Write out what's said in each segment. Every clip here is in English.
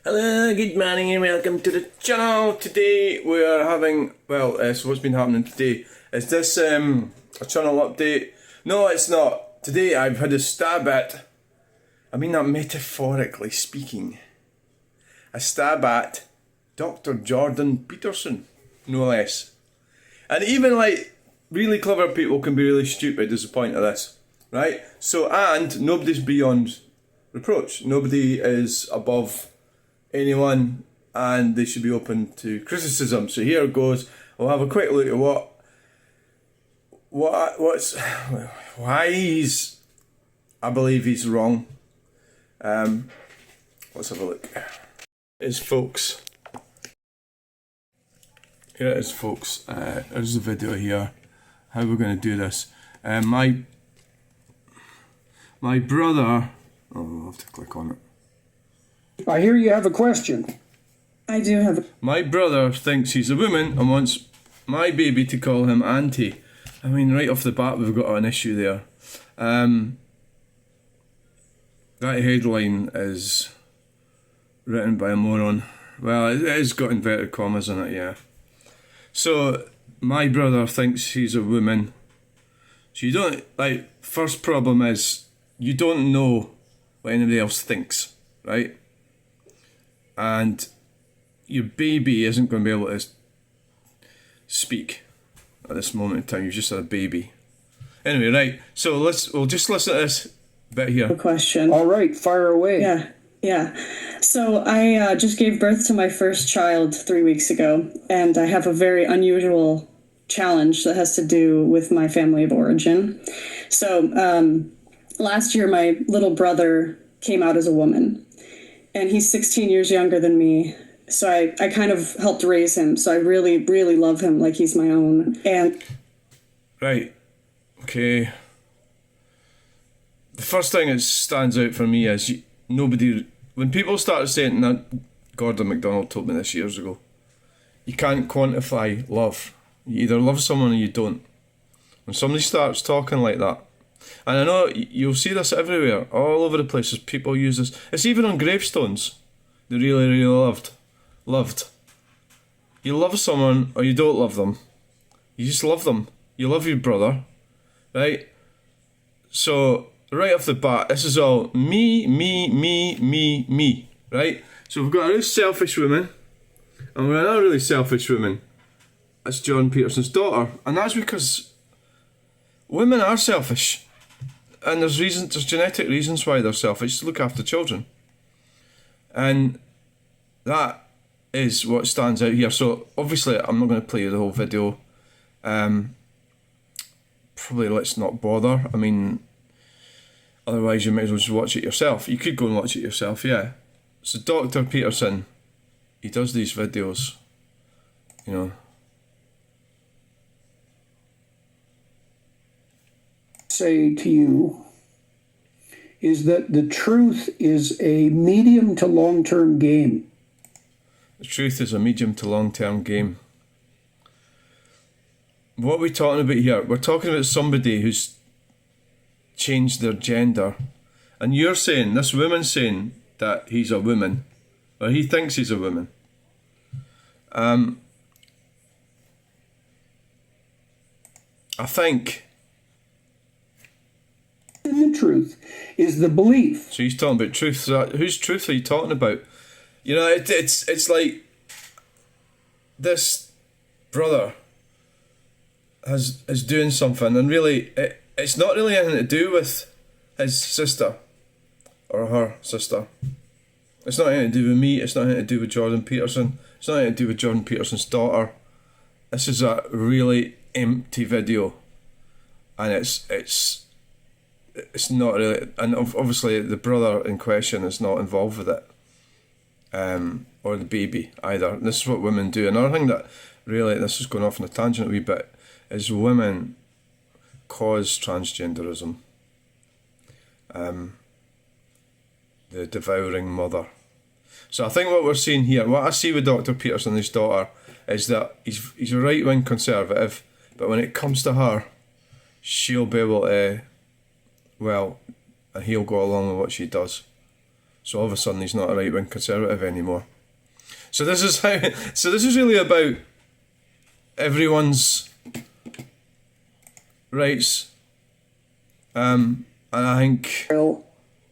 Hello, good morning and welcome to the channel. Today we are having, so what's been happening today? Is this a channel update? No, it's not. Today I've had a stab at, I mean that metaphorically speaking, a stab at Dr. Jordan Peterson, no less. And even like really clever people can be really stupid is the point of this, right? So, and nobody's beyond reproach. Nobody is above anyone, and they should be open to criticism. So here it goes. We'll have a quick look at why I believe he's wrong. Let's have a look. Folks. Here it is, folks. There's the video here. How we're going to do this. My brother. Oh, I'll have to click on it. I hear you have a question. I do have. My brother thinks he's a woman and wants my baby to call him auntie. I mean, right off the bat, we've got an issue there. That headline is written by a moron. Well, it has got inverted commas in it, yeah. So, my brother thinks he's a woman. So you don't, first problem is, you don't know what anybody else thinks, right? And your baby isn't going to be able to speak at this moment in time. You've just had a baby. Anyway, right. So we'll just listen to this bit here. A question. All right, fire away. Yeah. So I just gave birth to my first child 3 weeks ago, and I have a very unusual challenge that has to do with my family of origin. So last year, my little brother came out as a woman. And he's 16 years younger than me. So I kind of helped raise him. So I really, really love him like he's my own. And right. Okay. The first thing that stands out for me is when people started saying that, Gordon MacDonald told me this years ago, you can't quantify love. You either love someone or you don't. When somebody starts talking like that, and I know you'll see this everywhere, all over the places, people use this. It's even on gravestones. They really, really loved. You love someone or you don't love them. You just love them. You love your brother, right? So, right off the bat, this is all me, right? So we've got a really selfish woman, and we've got another really selfish woman. That's John Peterson's daughter. And that's because women are selfish. And there's genetic reasons why they're selfish, to look after children. And that is what stands out here. So obviously I'm not going to play you the whole video. Probably let's not bother. I mean, otherwise you might as well just watch it yourself. You could go and watch it yourself, yeah. So Dr. Peterson, he does these videos, you know. Say to you is that the truth is a medium to long-term game. The truth is a medium to long-term game. What are we talking about here? We're talking about somebody who's changed their gender. And you're saying, this woman's saying that he's a woman. Or he thinks he's a woman. I think... And the truth is the belief. So he's talking about truth. So whose truth are you talking about? You know, it's like this brother is doing something, and really it's not really anything to do with his sister or her sister. It's not anything to do with me. It's not anything to do with Jordan Peterson. It's not anything to do with Jordan Peterson's daughter. This is a really empty video, and it's not really, and obviously the brother in question is not involved with it, or the baby either. This is what women do. Another thing that really, this is going off on a tangent a wee bit, is women cause transgenderism. The devouring mother. So I think what we're seeing here, what I see with Dr. Peterson and his daughter, is that he's a right-wing conservative, but when it comes to her, she'll be able to, well, and he'll go along with what she does. So all of a sudden he's not a right-wing conservative anymore. So this is how. So this is really about everyone's rights. And I think.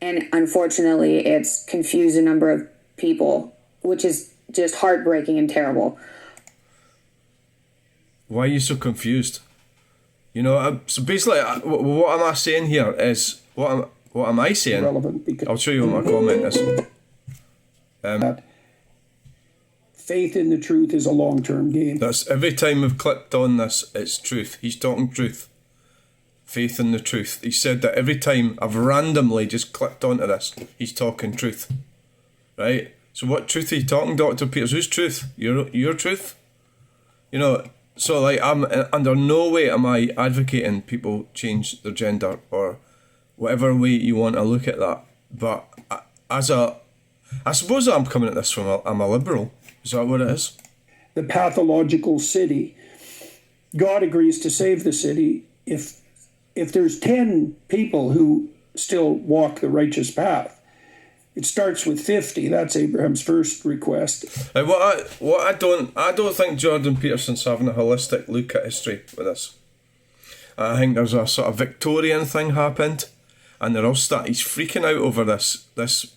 And unfortunately, it's confused a number of people, which is just heartbreaking and terrible. Why are you so confused? You know, so basically, what am I saying here is, what am I saying? Relevant because I'll show you what my comment is. faith in the truth is a long-term game. That's every time we've clicked on this, it's truth. He's talking truth. Faith in the truth. He said that every time I've randomly just clicked onto this, he's talking truth. Right? So what truth are you talking, Dr. Peters? Whose truth? Your truth? You know, so like I'm under no way am I advocating people change their gender or whatever way you want to look at that. But I suppose I'm coming at this from I'm a liberal. Is that what it is? The pathological city. God agrees to save the city if there's 10 people who still walk the righteous path. It starts with 50. That's Abraham's first request. I don't think Jordan Peterson's having a holistic look at history with this. I think there's a sort of Victorian thing happened, and he's freaking out over this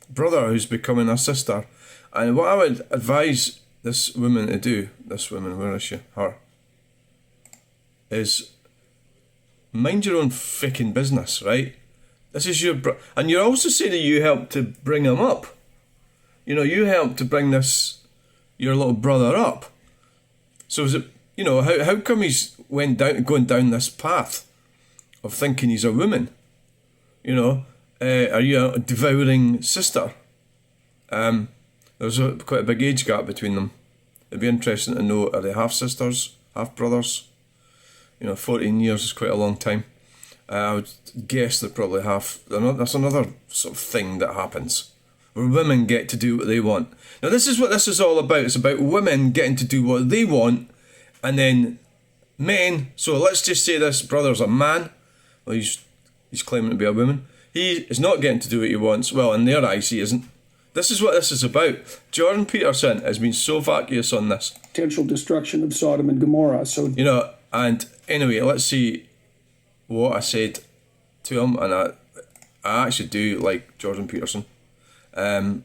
brother who's becoming a sister. And what I would advise this woman to do, where is she? Her, is mind your own freaking business, right? This is your and you're also saying that you helped to bring him up. You know, you helped to bring your little brother up. So is it, you know, how come he's going down this path of thinking he's a woman? You know, are you a devouring sister? There's quite a big age gap between them. It'd be interesting to know, are they half sisters, half brothers? You know, 14 years is quite a long time. I would guess they're probably half. That's another sort of thing that happens, where women get to do what they want. Now this is what this is all about. It's about women getting to do what they want, and then men. So let's just say this brother's a man. Well, he's claiming to be a woman. He is not getting to do what he wants. Well, in their eyes, he isn't. This is what this is about. Jordan Peterson has been so vacuous on this. Potential destruction of Sodom and Gomorrah. So you know. And anyway, let's see what I said to him, and I actually do like Jordan Peterson, but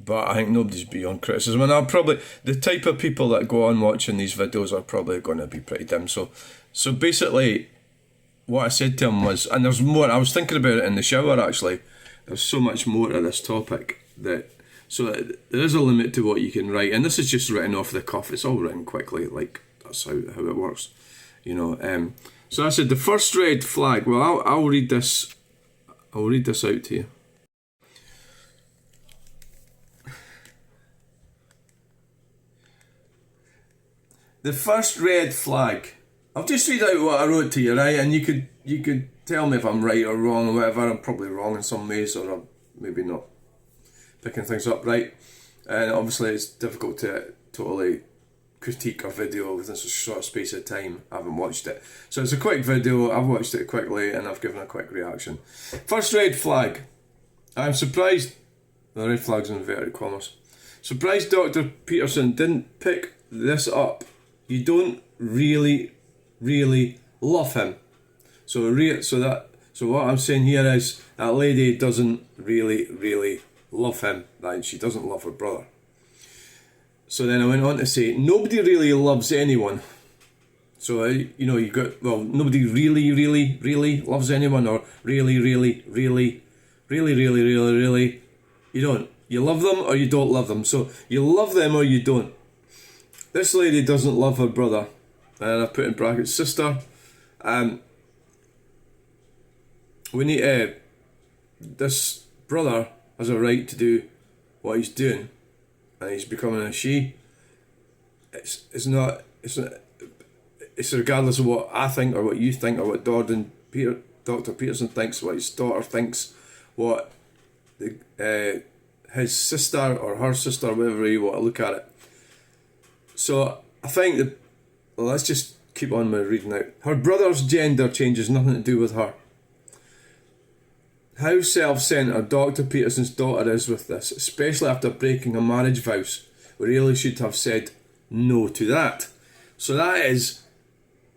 I think nobody's beyond criticism, and the type of people that go on watching these videos are probably going to be pretty dim. So basically, what I said to him was, and there's more. I was thinking about it in the shower actually. There's so much more to this topic so there is a limit to what you can write, and this is just written off the cuff. It's all written quickly, like that's how it works, you know. So I said the first red flag. Well, I'll read this. I'll read this out to you. The first red flag. I'll just read out what I wrote to you, right? And you could tell me if I'm right or wrong or whatever. I'm probably wrong in some ways, or I'm maybe not picking things up right. And obviously it's difficult to totally critique a video within such a short space of time. I haven't watched it. So it's a quick video, I've watched it quickly and I've given a quick reaction. First red flag. I'm surprised, the red flag's in inverted commas. Surprised Dr. Peterson didn't pick this up. You don't really love him. So what I'm saying here is that lady doesn't really love him, right? She doesn't love her brother. So then I went on to say, nobody really loves anyone. So, you know, you got, well, nobody really loves anyone, or really, you don't. You love them or you don't love them. So you love them or you don't. This lady doesn't love her brother. And I put in brackets, sister. We need this brother has a right to do what he's doing, and he's becoming a she. It's regardless of what I think or what you think or what Dr. Peterson thinks, what his daughter thinks, what his sister or her sister, whatever you want to look at it. So I think let's just keep on with reading out. Her brother's gender change has nothing to do with her. how self-centred Dr. Peterson's daughter is with this, especially after breaking her marriage vows. We really should have said no to that. So that is,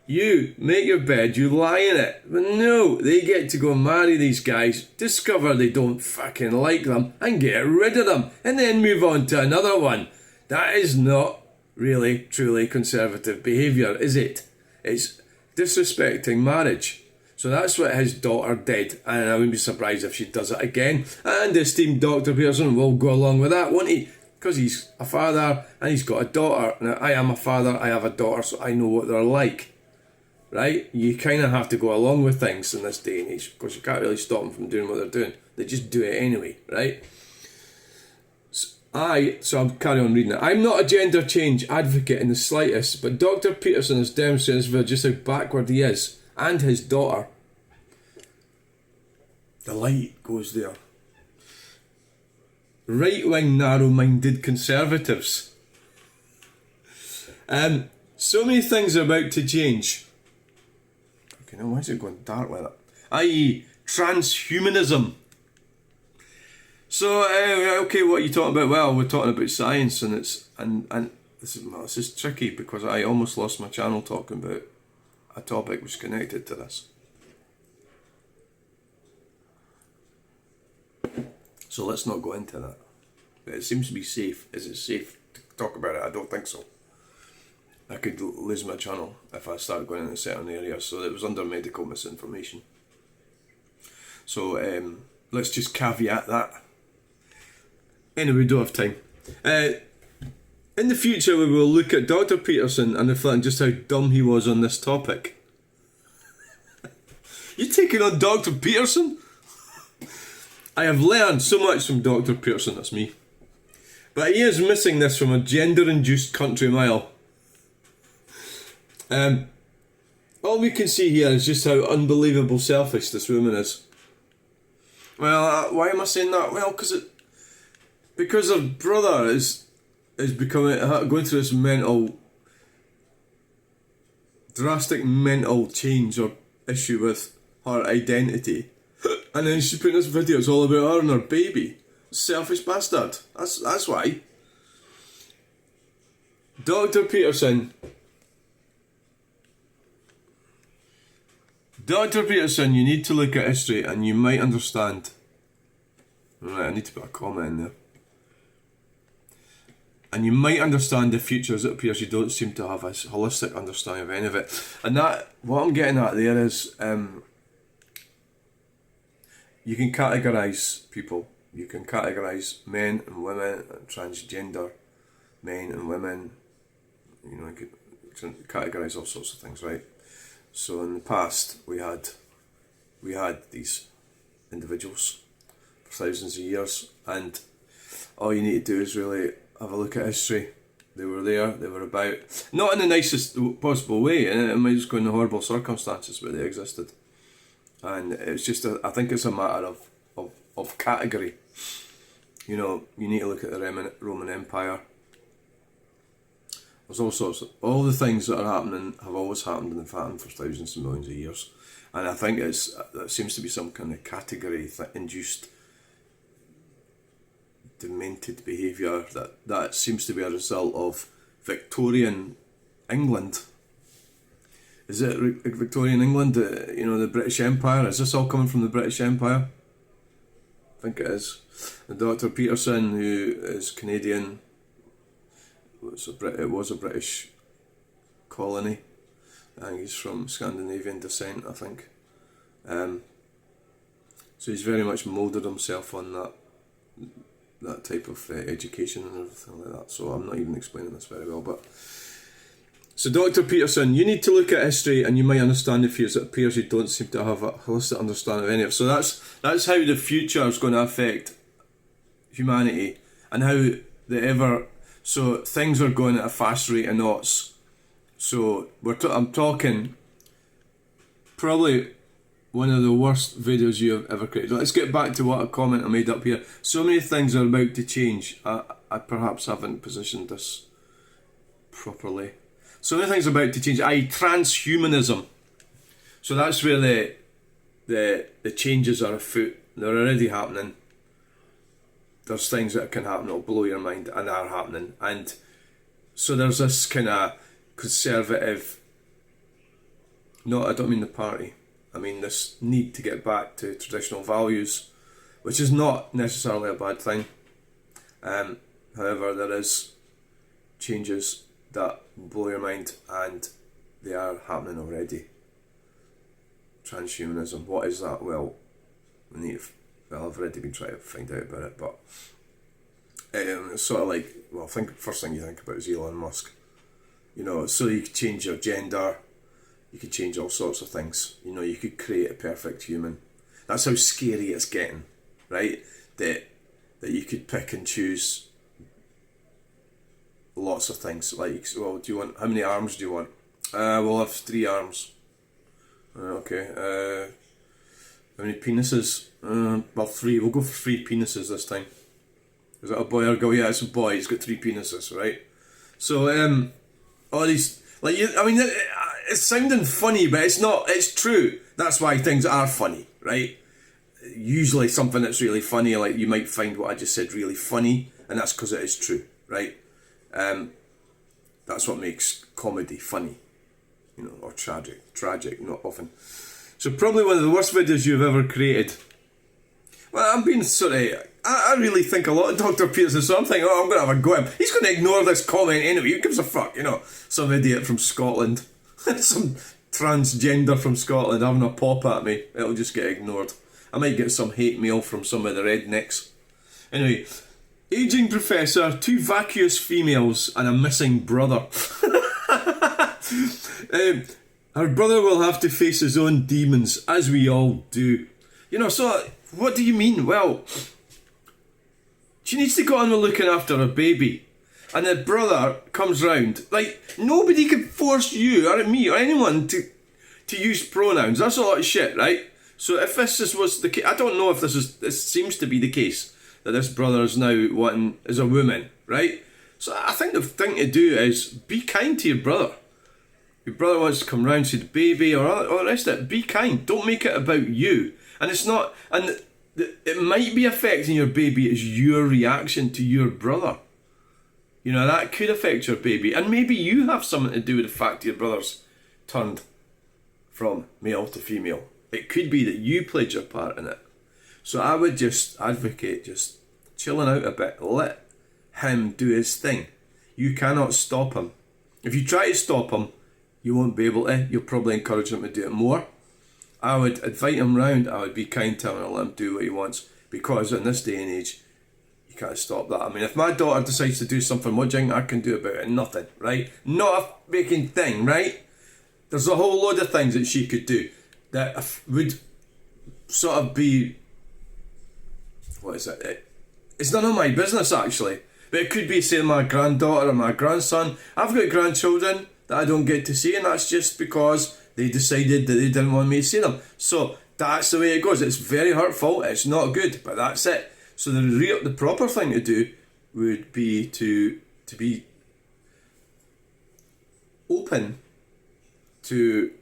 you make your bed, you lie in it. But no, they get to go marry these guys, discover they don't fucking like them, and get rid of them, and then move on to another one. That is not really, truly conservative behaviour, is it? It's disrespecting marriage. So that's what his daughter did, and I wouldn't be surprised if she does it again. And esteemed Dr. Peterson will go along with that, won't he? Because he's a father and he's got a daughter. Now, I am a father, I have a daughter, so I know what they're like. Right? You kind of have to go along with things in this day and age, because you can't really stop them from doing what they're doing. They just do it anyway, right? So I'll carry on reading it. I'm not a gender change advocate in the slightest, but Dr. Peterson has demonstrated just how backward he is, and his daughter. The light goes there. Right-wing, narrow-minded conservatives. So many things are about to change. Okay, now why is it going dark like that? I.e., transhumanism. So, okay, what are you talking about? Well, we're talking about science, and this is tricky because I almost lost my channel talking about a topic which is connected to this. So let's not go into that. But it seems to be safe. Is it safe to talk about it? I don't think so. I could lose my channel if I start going into certain areas. So it was under medical misinformation. So let's just caveat that. Anyway, we don't have time. In the future, we will look at Dr. Peterson and reflect on just how dumb he was on this topic. You taking on Dr. Peterson? I have learned so much from Dr. Peterson, that's me. But he is missing this from a gender-induced country mile. All we can see here is just how unbelievable selfish this woman is. Well, why am I saying that? Well, because her brother is becoming, going through this drastic mental change or issue with her identity. And then she's putting this video, it's all about her and her baby. Selfish bastard. That's why. Dr. Peterson, you need to look at history and you might understand. Right, I need to put a comment in there. And you might understand the future as it appears you don't seem to have a holistic understanding of any of it. And that, what I'm getting at there is, you can categorise people. You can categorise men and women, and transgender men and women. You know, you could categorise all sorts of things, right? So in the past, we had these individuals for thousands of years, and all you need to do is really have a look at history. They were there, they were about, not in the nicest possible way, and it might just go into horrible circumstances, but they existed. And it's just, I think it's a matter of category. You know, you need to look at the Roman Empire. There's all the things that are happening have always happened and have happened for thousands and millions of years. And I think there seems to be some kind of category-induced demented behaviour that seems to be a result of Victorian England. Is it Victorian England, you know, the British Empire? Is this all coming from the British Empire? I think it is. And Dr. Peterson, who is Canadian, it was a British colony. I think he's from Scandinavian descent, I think. So he's very much moulded himself on that type of education and everything like that. So I'm not even explaining this very well, but... So Dr. Peterson, you need to look at history and you might understand the fears. It appears you don't seem to have a holistic understanding of any of it. So that's how the future is going to affect humanity, and how so things are going at a fast rate of knots. So I'm talking probably one of the worst videos you have ever created. Let's get back to what a comment I made up here. So many things are about to change. I perhaps haven't positioned this properly. So many things are about to change, i.e. transhumanism. So that's where the changes are afoot. They're already happening. There's things that can happen that'll blow your mind and are happening. And so there's this kind of conservative, no, I don't mean the party, I mean this need to get back to traditional values, which is not necessarily a bad thing. However, there is changes that blow your mind, and they are happening already. Transhumanism, what is that? Well, I've already been trying to find out about it, but it's sort of like, well, first thing you think about is Elon Musk. You know, so you could change your gender, you could change all sorts of things. You know, you could create a perfect human. That's how scary it's getting, right? That you could pick and choose lots of things. Like, well, do you want, how many arms do you want? We'll have 3 arms. Okay. How many penises? Well, 3. We'll go for 3 penises this time. Is that a boy or a girl? Yeah, it's a boy. He's got 3 penises, right? So, all these, like, I mean, it's sounding funny, but it's not. It's true. That's why things are funny, right? Usually something that's really funny, like you might find what I just said really funny, and that's because it is true, right? That's what makes comedy funny, you know, or tragic, not often. So probably one of the worst videos you've ever created. Well, I'm being sort of, I really think a lot of Dr. Peterson, so I'm thinking, oh, I'm going to have a go at him. He's going to ignore this comment anyway, who gives a fuck, you know? Some idiot from Scotland, some transgender from Scotland having a pop at me, it'll just get ignored. I might get some hate mail from some of the rednecks. Anyway, aging professor, 2 vacuous females and a missing brother. Her brother will have to face his own demons, as we all do. You know, so what do you mean? Well, she needs to go on with looking after her baby. And the brother comes round. Like, nobody can force you or me or anyone to use pronouns. That's a lot of shit, right? So if this was the case, I don't know if this seems to be the case, that this brother is now wanting, is a woman, right? So I think the thing to do is be kind to your brother. Your brother wants to come round, see the baby or all the rest of it. Be kind. Don't make it about you. And it's not, and it might be affecting your baby as your reaction to your brother. You know, that could affect your baby. And maybe you have something to do with the fact your brother's turned from male to female. It could be that you played your part in it. So I would just advocate just chilling out a bit. Let him do his thing. You cannot stop him. If you try to stop him, you won't be able to. You'll probably encourage him to do it more. I would invite him round. I would be kind to him and let him do what he wants. Because in this day and age, you can't stop that. I mean, if my daughter decides to do something, what do you think I can do about it? Nothing, right? Not a making thing, right? There's a whole load of things that she could do that would sort of be, what is it? It's none of my business, actually. But it could be, say, my granddaughter or my grandson. I've got grandchildren that I don't get to see, and that's just because they decided that they didn't want me to see them. So that's the way it goes. It's very hurtful. It's not good, but that's it. So the proper thing to do would be to be open to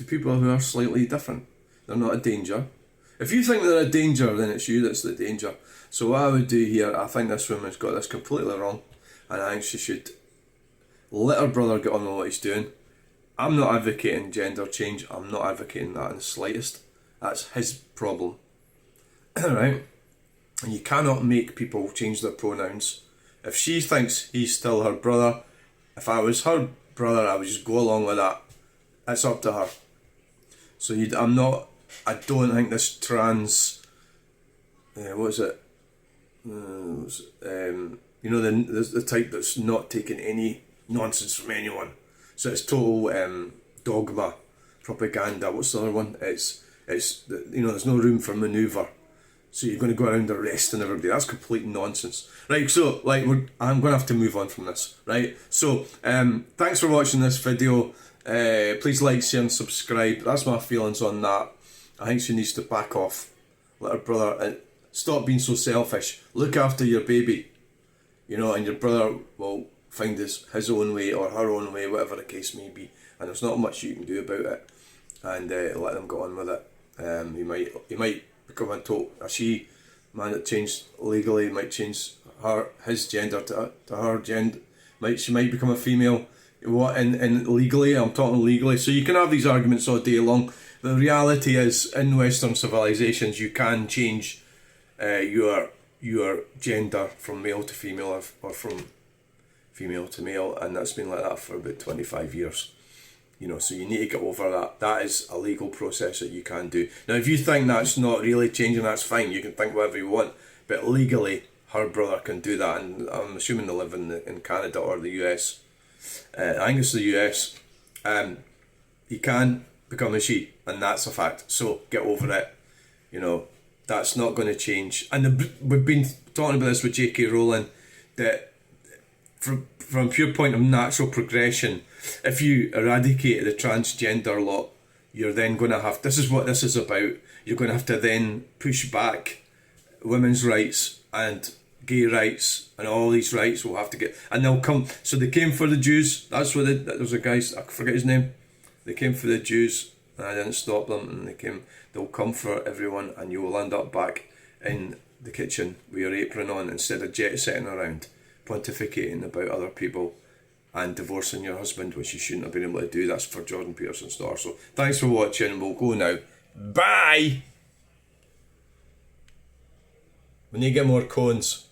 people who are slightly different. They're not a danger. If you think they're a danger, then it's you that's the danger. So what I would do here, I think this woman's got this completely wrong, and I think she should let her brother get on with what he's doing. I'm not advocating gender change. I'm not advocating that in the slightest. That's his problem. Right? And you cannot make people change their pronouns. If she thinks he's still her brother, if I was her brother, I would just go along with that. It's up to her. So I don't think this trans, what is it? You know, the type that's not taking any nonsense from anyone. So it's total dogma, propaganda. What's the other one? It's you know, there's no room for manoeuvre. So you're going to go around arresting everybody. That's complete nonsense. Right, so like I'm going to have to move on from this. Right, so thanks for watching this video. Please like, share and subscribe. That's my feelings on that. I think she needs to back off. Let her brother stop being so selfish. Look after your baby. You know, and your brother will find his own way or her own way, whatever the case may be. And there's not much you can do about it. And let them go on with it. He might become a she, man that changed legally might change his gender to her gender. She might become a female. What and legally, I'm talking legally. So you can have these arguments all day long. The reality is, in Western civilizations, you can change your gender from male to female or from female to male, and that's been like that for about 25 years. You know, so you need to get over that. That is a legal process that you can do. Now, if you think that's not really changing, that's fine. You can think whatever you want. But legally, her brother can do that. And I'm assuming they live in Canada or the US. I think it's the US. He can become a she, and that's a fact. So get over it. You know, that's not going to change. And we've been talking about this with Jakey Rowling, that from pure point of natural progression, if you eradicate the transgender law, you're then going to have, this is what this is about, you're going to have to then push back women's rights and gay rights, and all these rights will have to get, and they'll come, so they came for the Jews, that's what there was a guy, I forget his name, they came for the Jews, and I didn't stop them, and they'll come for everyone, and you will end up back in the kitchen with your apron on, instead of jet setting around, pontificating about other people, and divorcing your husband, which you shouldn't have been able to do. That's for Jordan Peterson's daughter. So thanks for watching. We'll go now. Bye! We need to get more cones.